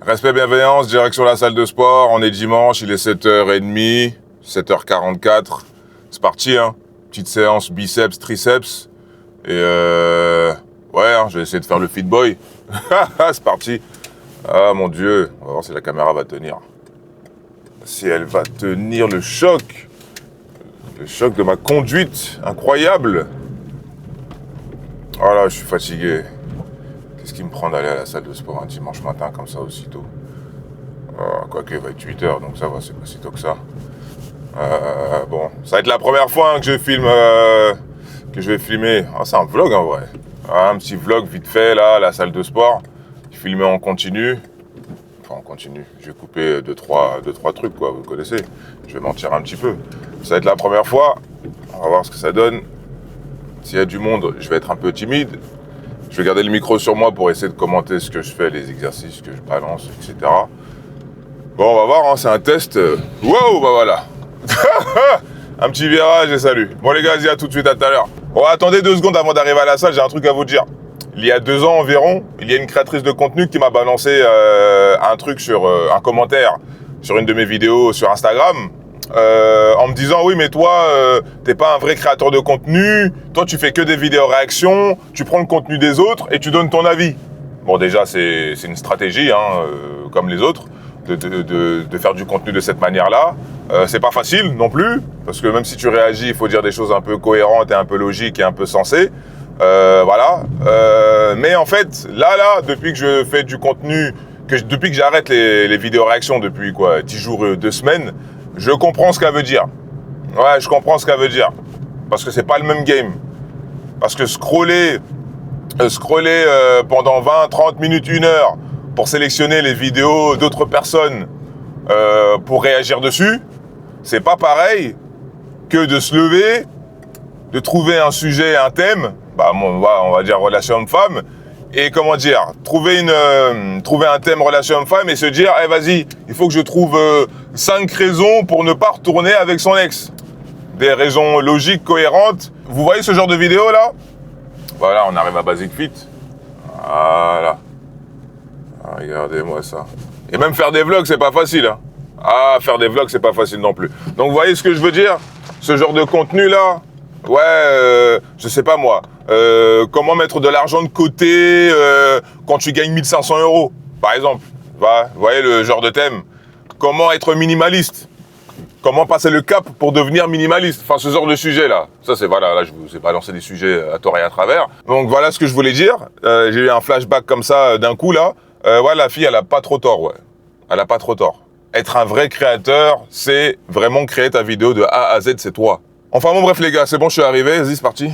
Respect, bienveillance, direction la salle de sport. On est dimanche, il est 7h30, 7h44. C'est parti, hein. Petite séance biceps, triceps. Et ouais, hein, je vais essayer de faire le fit boy. C'est parti. Ah mon Dieu, on va voir si la caméra va tenir. Si elle va tenir le choc. Le choc de ma conduite, incroyable. Oh là, je suis fatigué. Qu'est-ce qui me prend d'aller à la salle de sport un dimanche matin comme ça aussitôt? Quoique, il va être 8h, donc ça va, c'est pas si tôt que ça. Bon, ça va être la première fois hein, que je vais filmer. Ah, c'est un vlog en vrai. Ah, un petit vlog vite fait là, à la salle de sport. Filmé en continu. Enfin, en continu. Je vais couper deux, trois trucs, quoi, vous connaissez. Je vais mentir un petit peu. Ça va être la première fois. On va voir ce que ça donne. S'il y a du monde, je vais être un peu timide. Je vais garder le micro sur moi pour essayer de commenter ce que je fais, les exercices que je balance, etc. Bon, on va voir, hein, c'est un test. Wow, bah voilà. Un petit virage et salut. Bon les gars, je dis à tout de suite, à tout à l'heure. Bon, attendez 2 secondes avant d'arriver à la salle, j'ai un truc à vous dire. Il y a 2 ans environ, il y a une créatrice de contenu qui m'a balancé un truc sur un commentaire sur une de mes vidéos sur Instagram. En me disant oui mais toi t'es pas un vrai créateur de contenu, toi tu fais que des vidéos réactions, tu prends le contenu des autres et tu donnes ton avis. Bon déjà c'est une stratégie hein, comme les autres de faire du contenu de cette manière-là. C'est pas facile non plus parce que même si tu réagis il faut dire des choses un peu cohérentes et un peu logiques et un peu sensées. Voilà. Mais en fait là depuis que je fais du contenu, depuis que j'arrête les vidéos réactions depuis quoi 10 jours 2 semaines. Je comprends ce qu'elle veut dire. Ouais, je comprends ce qu'elle veut dire. Parce que c'est pas le même game. Parce que scroller pendant 20, 30 minutes, 1 heure pour sélectionner les vidéos d'autres personnes pour réagir dessus, c'est pas pareil que de se lever, de trouver un sujet, un thème, bah on va dire relation homme-femme, et comment dire, trouver un thème relation homme-femme et se dire, eh vas-y, il faut que je trouve 5 raisons pour ne pas retourner avec son ex. Des raisons logiques, cohérentes. Vous voyez ce genre de vidéo là? Voilà, on arrive à Basic Fit. Voilà. Ah, regardez-moi ça. Et même faire des vlogs, c'est pas facile. Hein. Ah, faire des vlogs, c'est pas facile non plus. Donc vous voyez ce que je veux dire? Ce genre de contenu là, ouais, je sais pas moi. Comment mettre de l'argent de côté quand tu gagnes 1 500 €, par exemple. Vous voyez le genre de thème. Comment être minimaliste? Comment passer le cap pour devenir minimaliste? Enfin, ce genre de sujet là. Ça, c'est voilà, là, je vous ai balancé des sujets à tort et à travers. Donc voilà ce que je voulais dire. J'ai eu un flashback comme ça d'un coup là. Ouais, la fille, elle a pas trop tort, ouais. Elle a pas trop tort. Être un vrai créateur, c'est vraiment créer ta vidéo de A à Z, c'est toi. Enfin bon, bref les gars, c'est bon, je suis arrivé. Vas-y, c'est parti.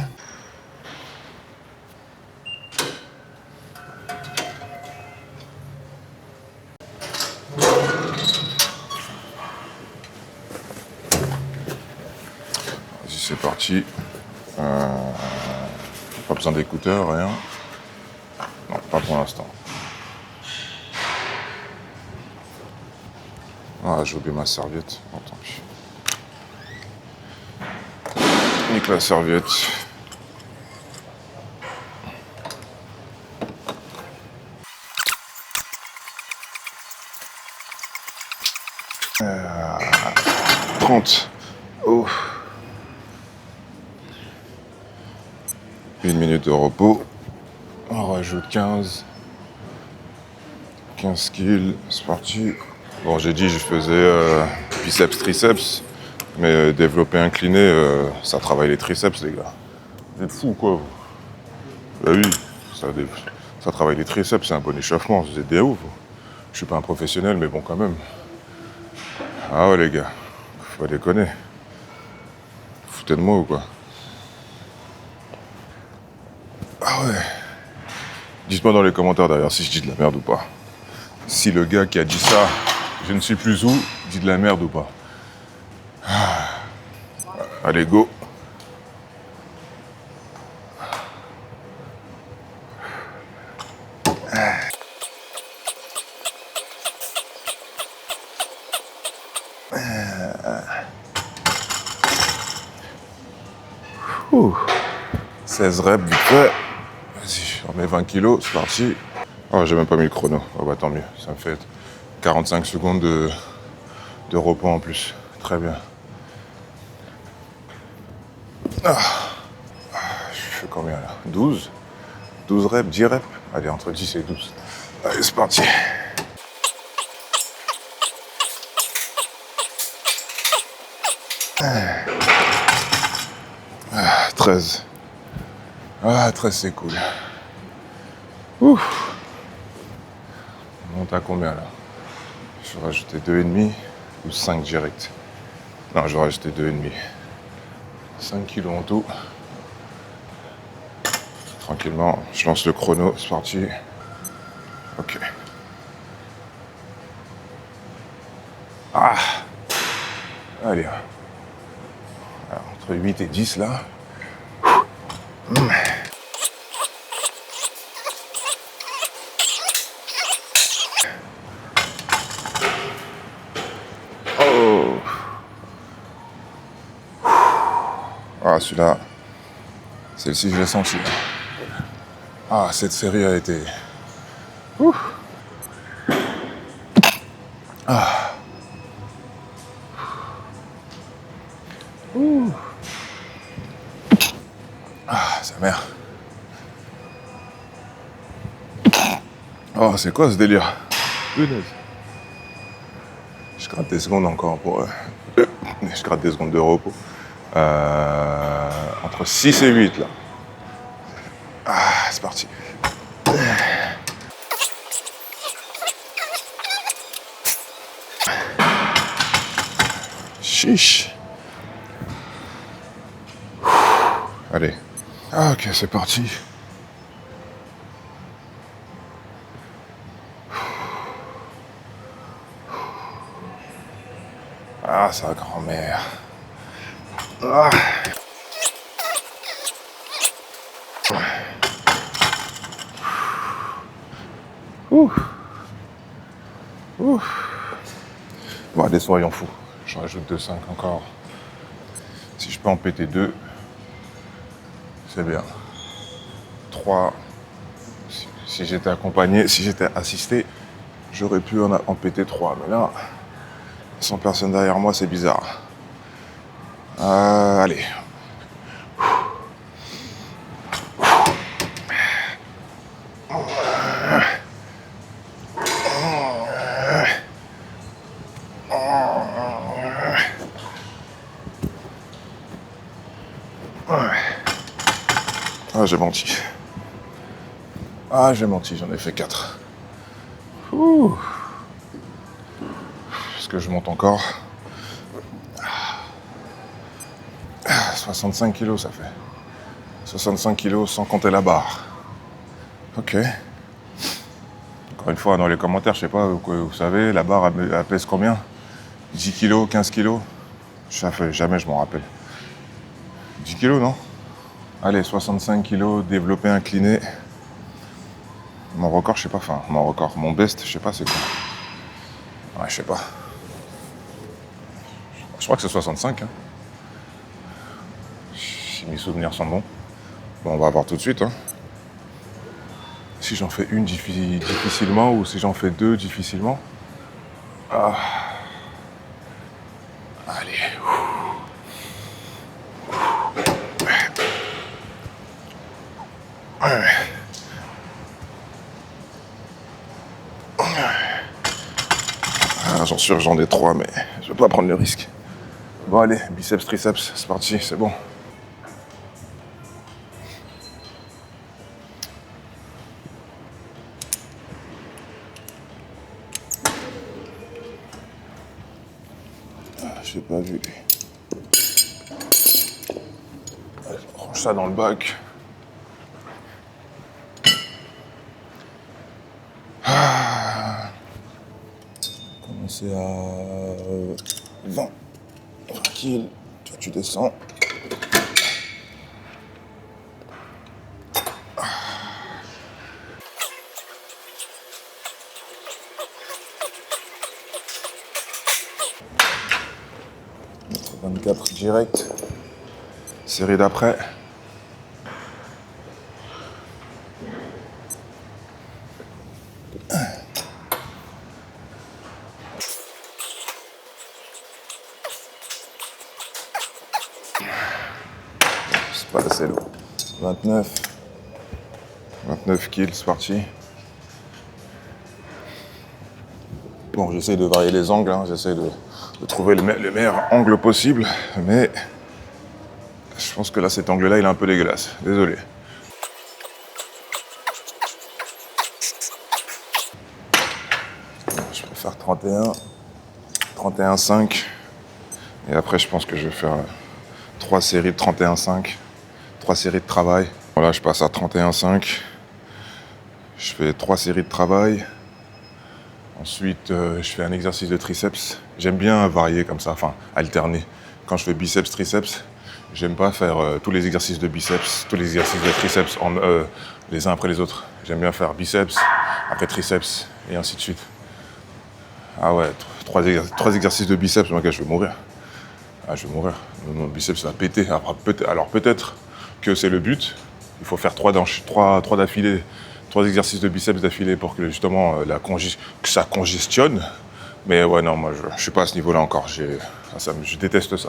C'est parti. Pas besoin d'écouteurs, rien. Non, pas pour l'instant. Ah, j'ai oublié ma serviette. Bon, tant pis. Nique la serviette. Euh, 30. Oh. 1 minute de repos. On rajoute 15. 15 kills. C'est parti. Bon, j'ai dit je faisais biceps, triceps. Mais développer incliné, ça travaille les triceps, les gars. Vous êtes fous, quoi, vous? Bah oui, ça travaille les triceps, c'est un bon échauffement. Vous êtes des ouf. Je suis pas un professionnel, mais bon, quand même. Ah ouais, les gars. Faut pas déconner. Vous foutez de moi ou quoi? Ah ouais. Dites-moi dans les commentaires d'ailleurs si je dis de la merde ou pas. Si le gars qui a dit ça, je ne sais plus où, dit de la merde ou pas. Allez, go. Ouh. 16 reps vite fait. Vas-y, on met 20 kilos, c'est parti. Oh, j'ai même pas mis le chrono. Oh, bah tant mieux. Ça me fait 45 secondes de repos en plus. Très bien. Je fais combien là? 12? 12 reps, 10 reps? Allez, entre 10 et 12. Allez, c'est parti. 13. Ah, 13 c'est cool. Ouf. On monte à combien là? Je vais rajouter 2,5 ou 5 direct. Non, je vais rajouter 2,5. 5 kilos en tout. Tranquillement, je lance le chrono, c'est parti. Ok. Ah. Allez. Alors, entre 8 et 10 là. Oh. Ah, celui-là, celle-ci, je l'ai senti. Ah, cette série a été... Ouh. Ah. Ouh. Ah, sa mère. Oh, c'est quoi ce délire? Punaise. Je gratte des secondes encore pour... je gratte des secondes de repos. Entre 6 et 8 là. Ah, c'est parti. Chiche. Allez. Ah, ok, c'est parti. Ah, sa grand-mère. Ah. Ouh. Ouh. Bon, allez, soyons fous. Je rajoute 2,5 encore. Si je peux en péter 2, c'est bien. 3. Si j'étais accompagné, si j'étais assisté, j'aurais pu en péter 3. Mais là, sans personne derrière moi, c'est bizarre. Allez. Ah, j'ai menti. Ah, j'ai menti, j'en ai fait 4. Ouh. Est-ce que je monte encore? 65 kilos, ça fait. 65 kilos sans compter la barre. Ok. Encore une fois, dans les commentaires, je sais pas, vous savez, la barre, elle pèse combien? 10 kilos, 15 kilos? Jamais je m'en rappelle. 10 kilos, non? Allez, 65 kilos, développé incliné. Mon record, je sais pas, enfin, mon record, mon best, je sais pas c'est quoi. Ouais, je sais pas. Je crois que c'est 65, hein. Si mes souvenirs sont bons. Bon, on va voir tout de suite, hein. Si j'en fais une difficilement ou si j'en fais 2 difficilement. Ah. Allez. Ah, j'en suis sûr, j'en ai 3, mais je vais pas prendre le risque. Bon, allez, biceps, triceps, c'est parti, c'est bon. Ah, j'ai pas vu. Allez, je range ça dans le bac. Commencer à 20. Tranquille. Toi, tu descends. Mettre 24 direct. Série d'après. Pas assez lourd. 29. 29 kills, c'est parti. Bon, j'essaie de varier les angles, hein. J'essaie de trouver le meilleur angle possible, mais je pense que là, cet angle-là, il est un peu dégueulasse. Désolé. Je vais faire 31, 31,5. Et après, je pense que je vais faire 3 séries de 31,5. 3 séries de travail. Voilà, je passe à 31,5. Je fais 3 séries de travail. Ensuite, je fais un exercice de triceps. J'aime bien varier comme ça, enfin alterner. Quand je fais biceps, triceps, j'aime pas faire tous les exercices de biceps, tous les exercices de triceps les uns après les autres. J'aime bien faire biceps, après triceps, et ainsi de suite. Ah ouais, 3 exercices de biceps, moi, je vais mourir. Ah, je vais mourir. Mon biceps va péter. Alors peut-être que c'est le but. Il faut faire 3 d'affilée. 3 exercices de biceps d'affilée pour que justement que ça congestionne. Mais ouais, non, moi je suis pas à ce niveau-là encore. Je déteste ça.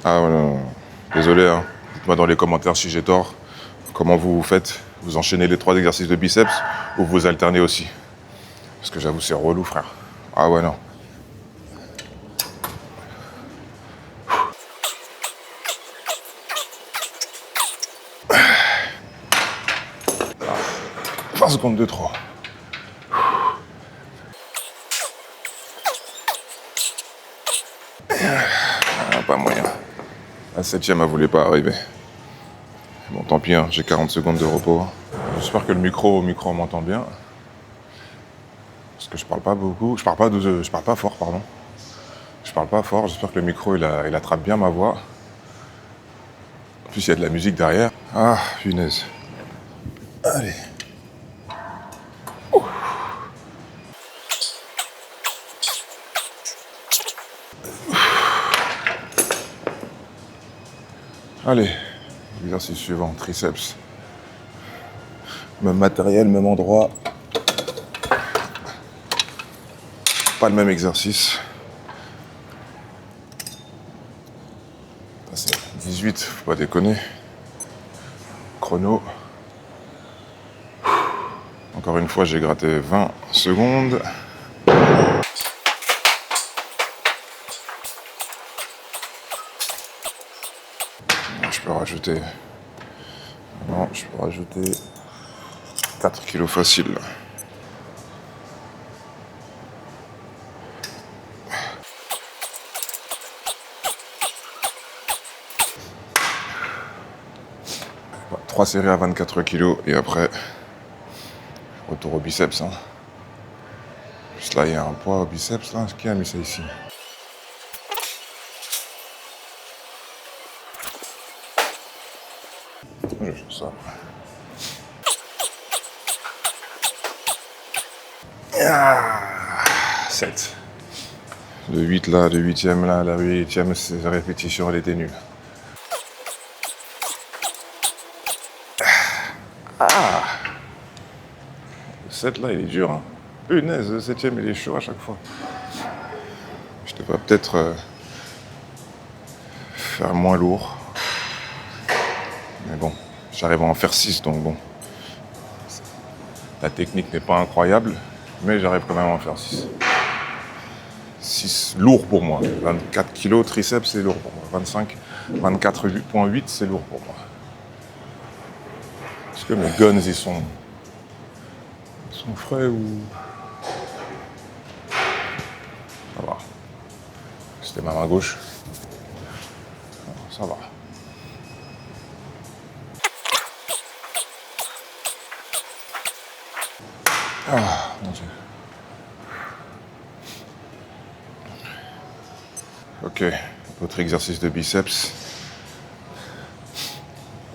Ah ouais, non. Désolé, hein. Dites-moi dans les commentaires si j'ai tort. Comment vous faites? Vous enchaînez les 3 exercices de biceps ou vous alternez aussi? Parce que j'avoue, c'est relou, frère. Ah ouais, non. Ah, 20 secondes de trop. Ah, pas moyen. La 7ème, elle voulait pas arriver. Bon, tant pis, hein, j'ai 40 secondes de repos. J'espère que le micro m'entend bien. Parce que je parle pas beaucoup. Je parle pas fort, pardon. Je parle pas fort. J'espère que le micro, il attrape bien ma voix. En plus, il y a de la musique derrière. Ah, punaise. Allez. Ouh. Allez. Exercice suivant, triceps. Même matériel, même endroit. Pas le même exercice. C'est 18, faut pas déconner. Chrono. Encore une fois, j'ai gratté 20 secondes. Je peux rajouter... Non, je peux rajouter 4 kilos facile. Ouais, 3 séries à 24 kilos et après, retour au biceps. Hein. Juste là, il y a un poids au biceps. Là. Qui a mis ça ici? Je vais faire ça. Ah, 7. Le 8 là, le 8ème là, la 8ème répétition, elle était nulle. Ah, le 7 là, il est dur. Hein. Punaise, le 7ème, il est chaud à chaque fois. Je devrais peut-être faire moins lourd. Mais bon, j'arrive à en faire 6, donc bon. La technique n'est pas incroyable, mais j'arrive quand même à en faire 6. 6 lourd pour moi. 24 kilos triceps, c'est lourd pour moi. 24,8, c'est lourd pour moi. Est-ce que mes guns, ils sont frais ou... Ça va. C'était ma main gauche. Ça va. Ah, mon Dieu. Ok, autre exercice de biceps.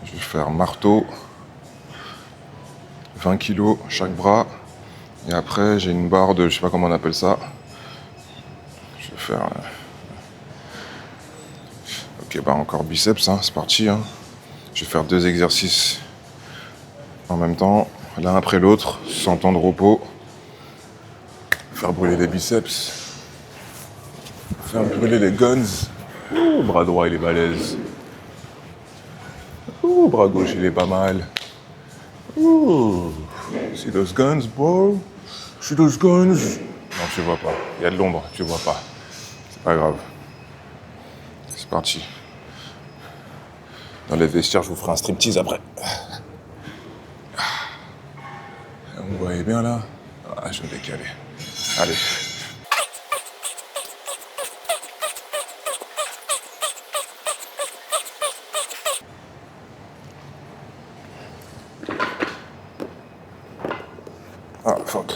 Je vais faire marteau. 20 kilos chaque bras. Et après, j'ai une barre de, je sais pas comment on appelle ça. Je vais faire... Ok, bah encore biceps, hein, c'est parti. Hein. Je vais faire 2 exercices en même temps, l'un après l'autre, sans temps de repos. Faire brûler les biceps. Faire brûler les guns. Ouh, bras droit, il est balèze. Ouh, bras gauche, il est pas mal. Ouh. See those guns, bro? See those guns? Non, tu vois pas. Il y a de l'ombre, tu vois pas. C'est pas grave. C'est parti. Dans les vestiaires, je vous ferai un striptease après. Vous voyez bien là? Ah, je vais me décaler. Allez. Ah, fuck.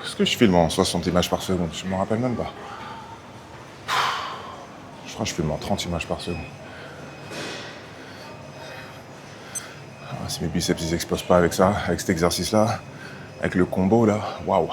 Est-ce que je filme en 60 images par seconde? Je m'en rappelle même pas. Je crois que je filme en 30 images par seconde. Ah, si mes biceps ils explosent pas avec ça, avec cet exercice là, avec le combo là, waouh.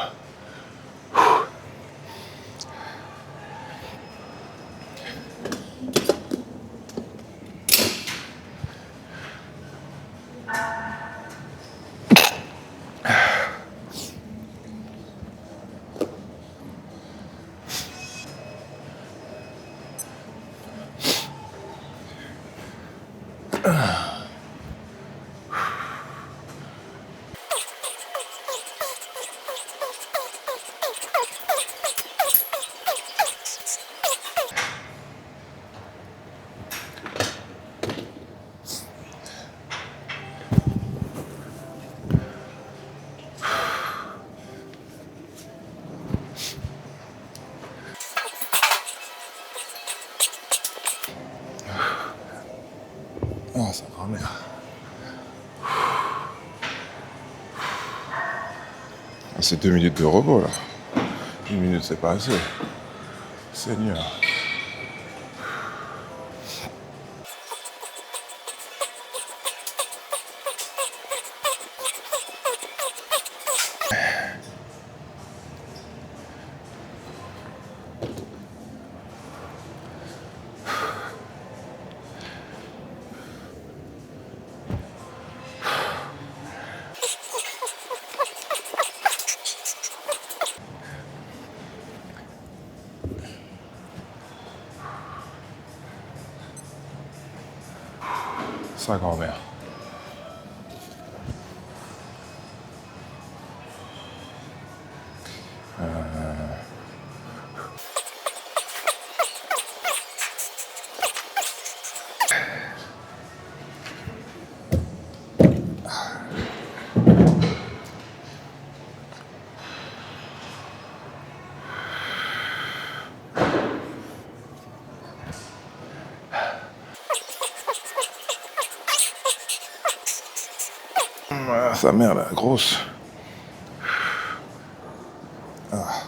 Ah, sa grand-mère. Ah, c'est 2 minutes de repos là. 1 minute c'est pas assez. Seigneur. Sa grand-mère. Ah, sa mère là, grosse. Ah.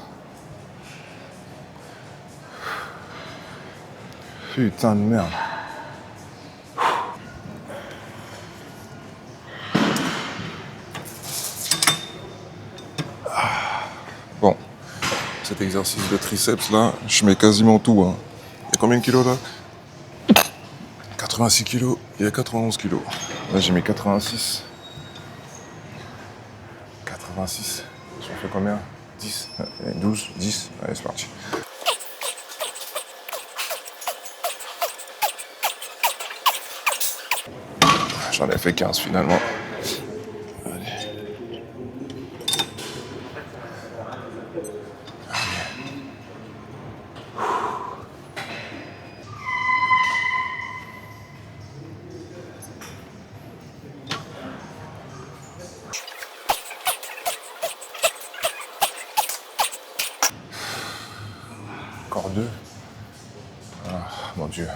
Putain de merde. Bon, cet exercice de triceps là, je mets quasiment tout. Hein. Il y a combien de kilos là? 86 kilos, il y a 91 kilos. Là j'ai mis 86. 86. J'en fais combien? 10, 12, 10. Allez, c'est parti. J'en ai fait 15 finalement. Allez. Encore 2. Ah, mon Dieu.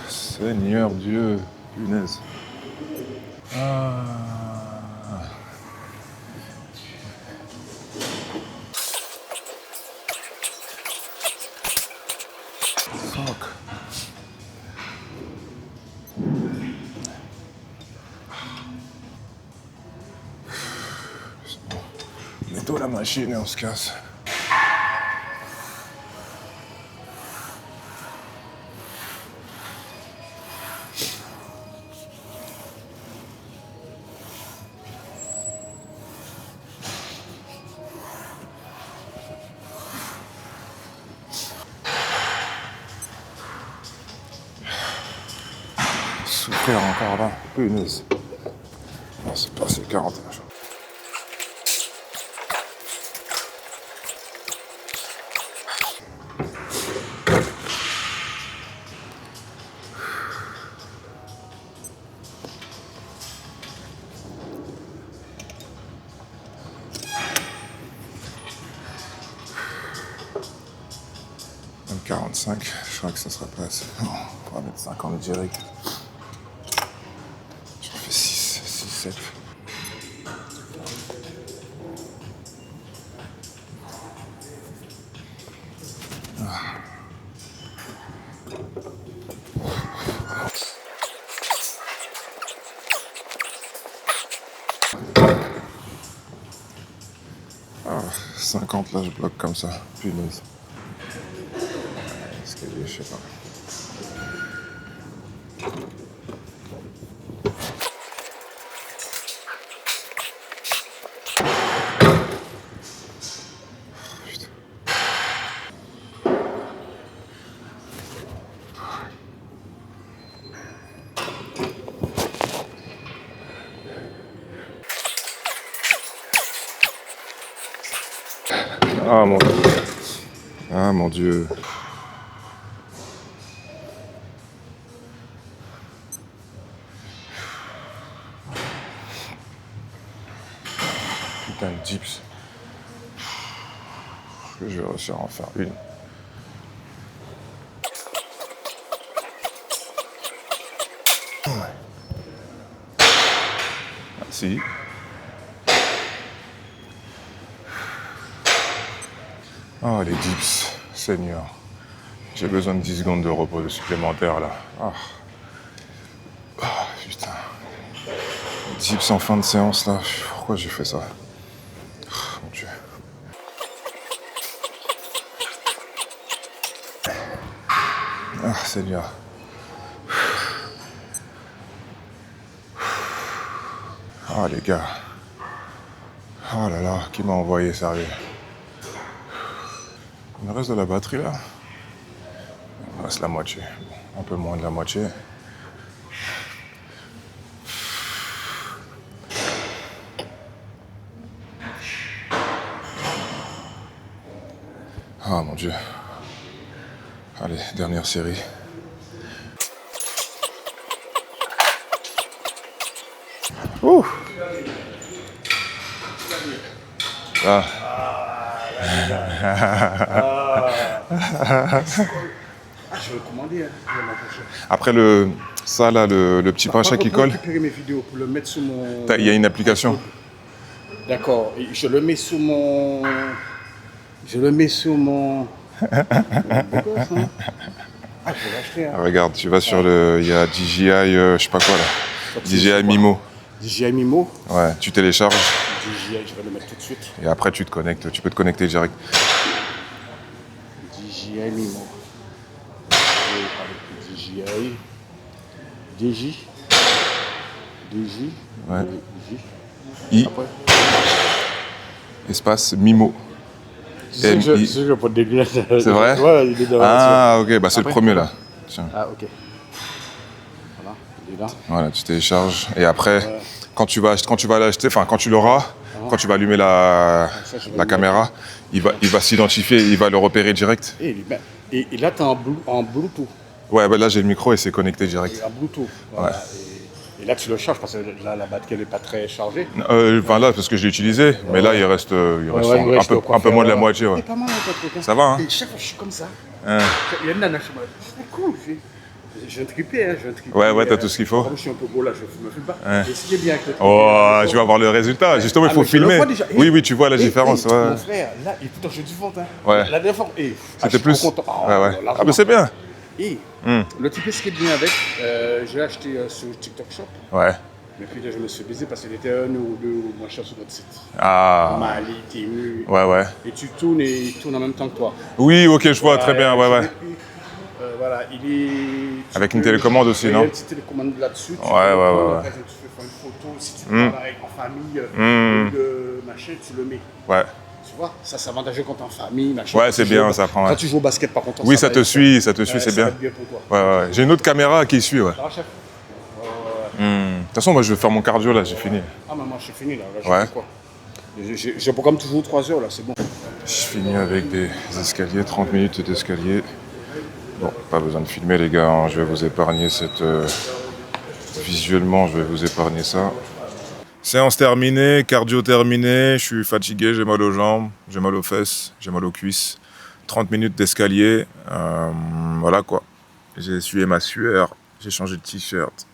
Seigneur Dieu, punaise. Ah. Fuck. Mets-toi la machine et on se casse. frère encore là. Punaise. Non, c'est pas assez 40. Même 45, je crois que ça sera pas assez. Non, on va mettre 50 direct. J'en fais 6, 7. Ah, 50 là, je bloque comme ça. Punaise. Escalier, je sais pas. Putain. Ah mon Dieu. Ah mon Dieu. Putain de dips. Je vais réussir à en faire une. Si. Oh les dips, Seigneur. J'ai besoin de 10 secondes de repos supplémentaire là. Ah. Ah, putain. Dips en fin de séance là. Pourquoi j'ai fait ça? Oh, mon Dieu. Ah, Seigneur. Ah les gars. Oh là là, qui m'a envoyé sérieux? Il me reste de la batterie là. Il me reste la moitié. Un peu moins de la moitié. Ah mon Dieu. Allez, dernière série. Ouh. Ah. Je vais commander. Après ça là, le petit pincha qui colle. Je vais récupérer mes vidéos pour le mettre sur mon... Il y a une application. D'accord. Je le mets sur mon... Je le mets sur mon... Ah, je vais l'acheter. Hein. Regarde, tu vas sur le... Il y a DJI, je sais pas quoi là. DJI Mimo. DJI Mimo. Ouais, tu télécharges. DJI, je vais le mettre tout de suite. Et après tu te connectes, tu peux te connecter direct. DJI Mimo. Avec DJI. DJ. Ouais. DJ. I, Après. espace Mimo. Je vais pas de lunettes. C'est vrai? Ouais, il est dans Ah ok, bah c'est le Après. premier là. Tiens. Ah, ok. Voilà, il est là. Voilà, tu télécharges. Et après, quand tu vas l'acheter, enfin quand tu l'auras, quand tu vas allumer la caméra, il va s'identifier, il va le repérer direct. Et là, tu es en Bluetooth. Ouais, bah là j'ai le micro et c'est connecté direct. En Bluetooth. Voilà. Et là, tu le charges parce que là, la batterie n'est pas très chargée. Enfin là, parce que je l'ai utilisé, mais là il reste un peu moins de la moitié. Ouais. C'est pas mal, ton truc. Hein. Ça va, hein? Et chaque fois, je suis comme ça. Hein. Il y a une nana chez moi. C'est cool. Je viens de triper, hein. Ouais, t'as tout ce qu'il faut. Comme je suis un peu gros là, je me filme pas. Hein. Et ce qui est bien avec le truc. Oh, je vais avoir le résultat. Justement, il faut filmer. Oui, tu vois la différence. Ouais. Mon frère, là, et putain, je dis vente. Hein. Ouais. La dernière fois, c'était plus. Ouais. Ah, mais c'est bien. Et le type, ce qui est bien avec, je l'ai acheté sur TikTok Shop. Ouais. Mais puis là, je me suis baisé parce qu'il était 1 ou 2 ou moins cher sur notre site. Ah. Mali, Temu. Ouais. Et tu tournes et il tourne en même temps que toi. Oui, ok, je vois très bien. Ouais. Voilà, il est. Avec une télécommande aussi, non? Il y a une petite télécommande là-dessus. Ouais. Tu peux faire une photo, si tu parles en famille, ou de machin, tu le mets. Ouais. Tu vois, ça c'est avantageux quand t'es en famille, machin. Ouais, c'est bien, ça prend. Quand tu joues au basket, par contre, oui, ça te suit, c'est bien. Ça va être bien pour toi. Ouais. J'ai une autre caméra qui suit, ouais. Ça va, chef? toute façon, moi, je vais faire mon cardio, là, j'ai fini. Ah, mais moi, je suis fini, là. Là, je Ouais. fais quoi? Je programme toujours 3 heures, là, c'est bon. Je finis avec des escaliers, 30 minutes d'escalier. Bon, pas besoin de filmer, les gars, hein. Je vais vous épargner cette... Visuellement, je vais vous épargner ça. Séance terminée, cardio terminé, je suis fatigué, j'ai mal aux jambes, j'ai mal aux fesses, j'ai mal aux cuisses. 30 minutes d'escalier, voilà quoi. J'ai essuyé ma sueur, j'ai changé de t-shirt.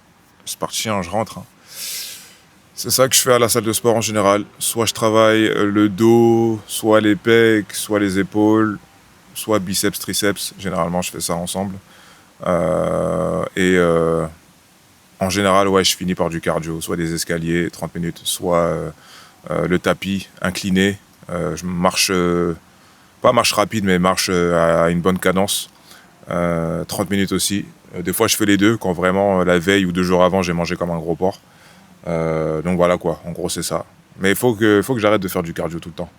C'est parti, hein, je rentre. Hein. C'est ça que je fais à la salle de sport en général. Soit je travaille le dos, soit les pecs, soit les épaules, soit biceps, triceps. Généralement, je fais ça ensemble. En général, ouais, je finis par du cardio, soit des escaliers, 30 minutes, soit le tapis incliné. Je marche, pas marche rapide, mais marche à une bonne cadence. 30 minutes aussi. Des fois, je fais les deux, quand vraiment la veille ou 2 jours avant, j'ai mangé comme un gros porc. Donc voilà quoi, en gros c'est ça. Mais il faut que j'arrête de faire du cardio tout le temps.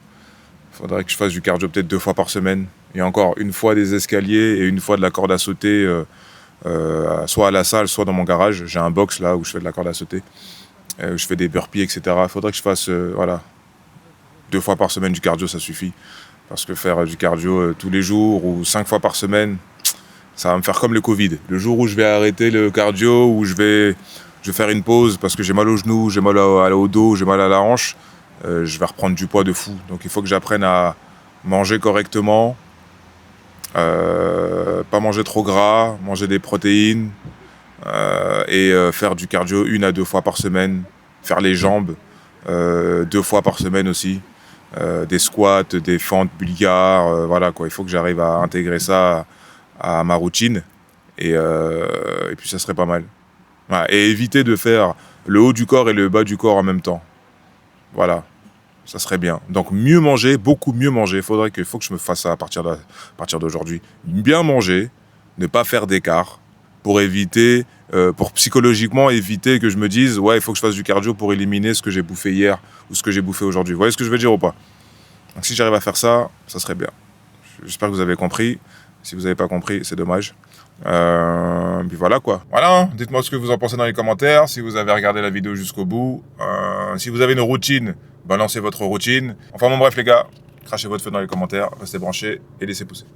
Il faudrait que je fasse du cardio peut-être 2 fois par semaine. Et encore, une fois des escaliers et une fois de la corde à sauter, soit à la salle, soit dans mon garage. J'ai un box là où je fais de la corde à sauter, où je fais des burpees, etc. Il faudrait que je fasse 2 fois par semaine du cardio, ça suffit. Parce que faire du cardio tous les jours ou 5 fois par semaine, ça va me faire comme le Covid. Le jour où je vais arrêter le cardio, où je vais faire une pause parce que j'ai mal au genou, j'ai mal au dos, j'ai mal à la hanche, je vais reprendre du poids de fou. Donc il faut que j'apprenne à manger correctement, pas manger trop gras, manger des protéines et faire du cardio 1 à 2 fois par semaine, faire les jambes 2 fois par semaine aussi, des squats, des fentes bulgares, voilà quoi. Il faut que j'arrive à intégrer ça à ma routine et puis ça serait pas mal. Voilà, et éviter de faire le haut du corps et le bas du corps en même temps. Voilà, ça serait bien. Donc mieux manger, beaucoup mieux manger. Il faut que je me fasse ça à partir d'aujourd'hui. Bien manger, ne pas faire d'écart pour éviter, pour psychologiquement éviter que je me dise ouais, il faut que je fasse du cardio pour éliminer ce que j'ai bouffé hier ou ce que j'ai bouffé aujourd'hui. Vous voyez ce que je veux dire ou pas? Donc si j'arrive à faire ça, ça serait bien. J'espère que vous avez compris. Si vous n'avez pas compris, c'est dommage. Puis voilà quoi. Voilà, hein. Dites-moi ce que vous en pensez dans les commentaires, si vous avez regardé la vidéo jusqu'au bout. Si vous avez une routine, balancez votre routine. Enfin bon bref les gars, crachez votre feu dans les commentaires, restez branchés et laissez pousser.